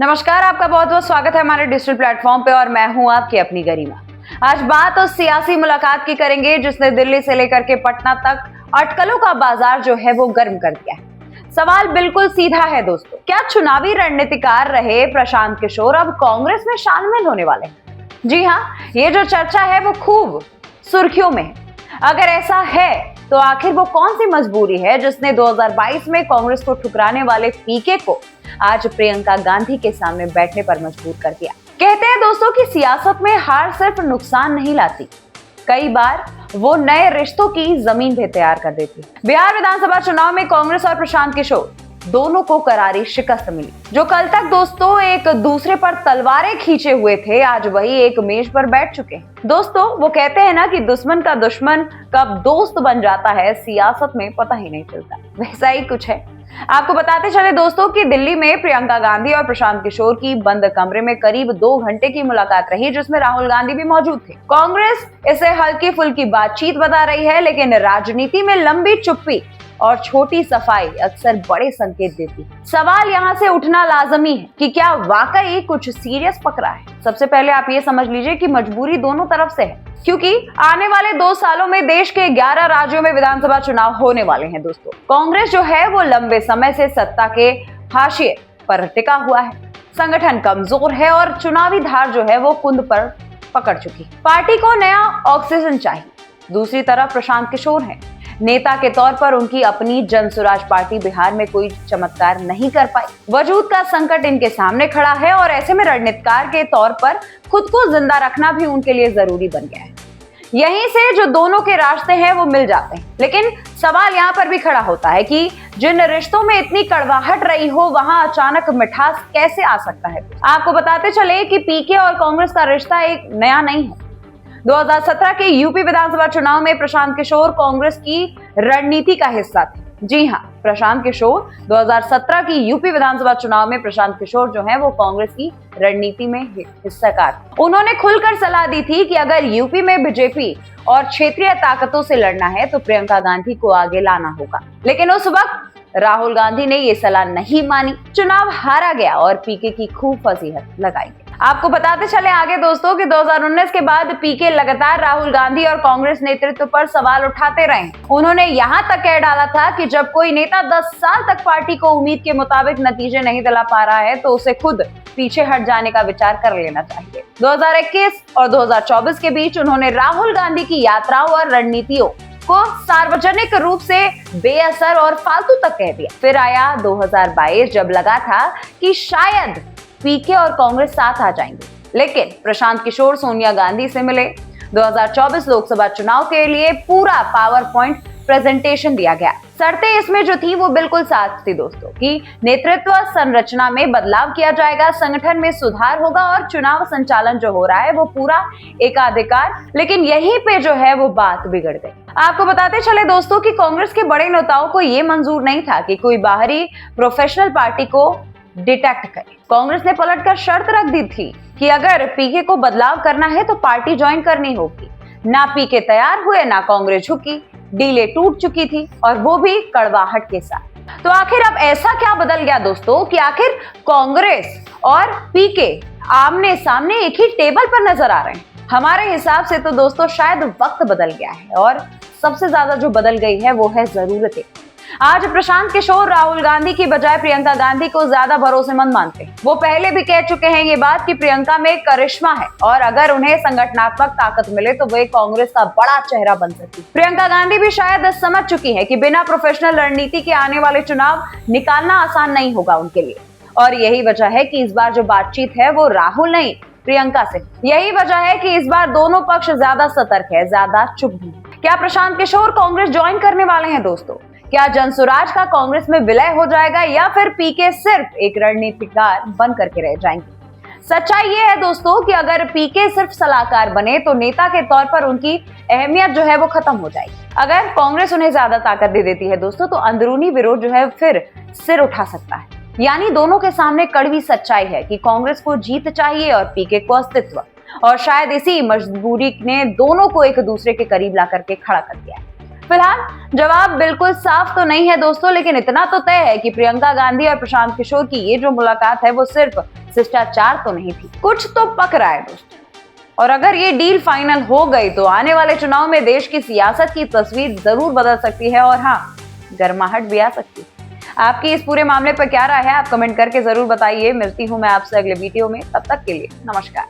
नमस्कार, आपका बहुत बहुत स्वागत है हमारे डिजिटल प्लेटफॉर्म पे और मैं हूं आपकी अपनी गरिमा। आज बात उस सियासी मुलाकात की करेंगे जिसने दिल्ली से लेकर के पटना तक अटकलों का बाजार जो है वो गर्म कर दिया है। सवाल बिल्कुल सीधा है दोस्तों, क्या चुनावी रणनीतिकार रहे प्रशांत किशोर अब कांग्रेस में शामिल होने वाले हैं? जी हाँ, ये जो चर्चा है वो खूब सुर्खियों में है। अगर ऐसा है तो आखिर वो कौन सी मजबूरी है जिसने 2022 में कांग्रेस को ठुकराने वाले पीके को आज प्रियंका गांधी के सामने बैठने पर मजबूर कर दिया? कहते हैं दोस्तों कि सियासत में हार सिर्फ नुकसान नहीं लाती, कई बार वो नए रिश्तों की जमीन भी तैयार कर देती। बिहार विधानसभा चुनाव में कांग्रेस और प्रशांत किशोर दोनों को करारी शिकस्त मिली। जो कल तक दोस्तों एक दूसरे पर तलवारें खींचे हुए थे, आज वही एक मेज पर बैठ चुके हैं। दोस्तों, वो कहते हैं ना कि दुश्मन का दुश्मन कब दोस्त बन जाता है, सियासत में पता ही नहीं चलता। वैसा ही कुछ है। आपको बताते चले दोस्तों कि दिल्ली में प्रियंका गांधी और प्रशांत किशोर की बंद कमरे में करीब 2 घंटे की मुलाकात रही, जिसमें राहुल गांधी भी मौजूद थे। कांग्रेस इसे हल्की फुल्की बातचीत बता रही है, लेकिन राजनीति में लंबी चुप्पी और छोटी सफाई अक्सर बड़े संकेत देती है। सवाल यहाँ से उठना लाजमी है कि क्या वाकई कुछ सीरियस पकड़ा है। सबसे पहले आप ये समझ लीजिए कि मजबूरी दोनों तरफ से है, क्योंकि आने वाले 2 सालों में देश के 11 राज्यों में विधानसभा चुनाव होने वाले हैं। दोस्तों, कांग्रेस जो है वो लंबे समय से सत्ता के हाशिए पर टिका हुआ है, संगठन कमजोर है और चुनावी धार जो है वो कुंद पर पकड़ चुकी है। पार्टी को नया ऑक्सीजन चाहिए। दूसरी तरफ प्रशांत किशोर है। नेता के तौर पर उनकी अपनी जन स्वराज पार्टी बिहार में कोई चमत्कार नहीं कर पाई। वजूद का संकट इनके सामने खड़ा है और ऐसे में रणनीतिकार के तौर पर खुद को जिंदा रखना भी उनके लिए जरूरी बन गया है। यहीं से जो दोनों के रास्ते हैं वो मिल जाते हैं। लेकिन सवाल यहाँ पर भी खड़ा होता है कि जिन रिश्तों में इतनी कड़वाहट रही हो, वहां अचानक मिठास कैसे आ सकता है। आपको बताते चले कि पीके और कांग्रेस का रिश्ता एक नया नहीं है। 2017 के यूपी विधानसभा चुनाव में प्रशांत किशोर कांग्रेस की रणनीति का हिस्सा थे। जी हाँ, प्रशांत किशोर 2017 की यूपी विधानसभा चुनाव में प्रशांत किशोर जो है वो कांग्रेस की रणनीति में हिस्सेदार। उन्होंने खुलकर सलाह दी थी कि अगर यूपी में बीजेपी और क्षेत्रीय ताकतों से लड़ना है तो प्रियंका गांधी को आगे लाना होगा। लेकिन उस वक्त राहुल गांधी ने ये सलाह नहीं मानी। चुनाव हारा गया और पीके की खूब फजीहत लगाई गई। आपको बताते चले आगे दोस्तों कि 2019 के बाद पीके लगातार राहुल गांधी और कांग्रेस नेतृत्व पर सवाल उठाते रहे। उन्होंने यहां तक कह डाला था कि जब कोई नेता 10 साल तक पार्टी को उम्मीद के मुताबिक नतीजे नहीं दिला पा रहा है तो उसे खुद पीछे हट जाने का विचार कर लेना चाहिए। 2021 और 2024 के बीच उन्होंने राहुल गांधी की यात्राओं और रणनीतियों को सार्वजनिक रूप से बेअसर और फालतू तक कह दिया। फिर आया 2022, जब लगा था कि शायद पीके और कांग्रेस साथ आ जाएंगे, लेकिन प्रशांत किशोर सोनिया गांधी से मिले। 2024 लोकसभा चुनाव के लिए पूरा पावर पॉइंट प्रेजेंटेशन दिया गया। शर्तें इसमें जो थी वो बिल्कुल साफ थी दोस्तों कि नेतृत्व संरचना में बदलाव किया जाएगा, संगठन में सुधार होगा और चुनाव संचालन जो हो रहा है वो पूरा एकाधिकार। लेकिन यहीं पे जो है वो बात बिगड़ गई। आपको बताते चले दोस्तों कि कांग्रेस के बड़े नेताओं को ये मंजूर नहीं था कि कोई बाहरी प्रोफेशनल पार्टी को डिटेक्ट करे। कांग्रेस ने पलटकर शर्त रख दी थी कि अगर पीके को बदलाव करना है तो पार्टी ज्वाइन करनी होगी। ना पीके तैयार हुए, ना कांग्रेस झुकी, डीले टूट चुकी थी और वो भी कड़वाहट के साथ। तो आखिर अब ऐसा क्या बदल गया दोस्तों कि आखिर कांग्रेस और पीके आमने सामने एक ही टेबल पर नजर आ रहे हैं? हमारे हिसाब से तो दोस्तों शायद वक्त बदल गया है और सबसे ज्यादा जो बदल गई है वो है जरूरतें। आज प्रशांत किशोर राहुल गांधी की बजाय प्रियंका गांधी को ज्यादा भरोसेमंद मानते हैं। वो पहले भी कह चुके हैं ये बात कि प्रियंका में करिश्मा है और अगर उन्हें संगठनात्मक ताकत मिले तो वे कांग्रेस का बड़ा चेहरा बन सकती। प्रियंका गांधी भी शायद समझ चुकी है कि बिना प्रोफेशनल रणनीति के आने वाले चुनाव निकालना आसान नहीं होगा उनके लिए। और यही वजह है कि इस बार जो बातचीत है वो राहुल नहीं प्रियंका से। यही वजह है कि इस बार दोनों पक्ष ज्यादा सतर्क है, ज्यादा चुप भी। क्या प्रशांत किशोर कांग्रेस ज्वाइन करने वाले हैं दोस्तों? क्या जनसुराज का कांग्रेस में विलय हो जाएगा या फिर पीके सिर्फ एक रणनीतिकार बन करके रह जाएंगे? सच्चाई ये है दोस्तों कि अगर पीके सिर्फ सलाहकार बने तो नेता के तौर पर उनकी अहमियत जो है वो खत्म हो जाएगी। अगर कांग्रेस उन्हें ज्यादा ताकत दे देती है दोस्तों तो अंदरूनी विरोध जो है फिर सिर उठा सकता है। यानी दोनों के सामने कड़वी सच्चाई है कि कांग्रेस को जीत चाहिए और पीके को अस्तित्व, और शायद इसी मजबूरी ने दोनों को एक दूसरे के करीब ला करके खड़ा कर दिया है। फिलहाल जवाब बिल्कुल साफ तो नहीं है दोस्तों, लेकिन इतना तो तय है कि प्रियंका गांधी और प्रशांत किशोर की ये जो मुलाकात है वो सिर्फ शिष्टाचार तो नहीं थी। कुछ तो पक रहा है दोस्तों, और अगर ये डील फाइनल हो गई तो आने वाले चुनाव में देश की सियासत की तस्वीर जरूर बदल सकती है और हाँ, गर्माहट भी आ सकती है। आपकी इस पूरे मामले पर क्या राय है, आप कमेंट करके जरूर बताइए। मिलती हूं मैं आपसे अगले वीडियो में, तब तक के लिए नमस्कार।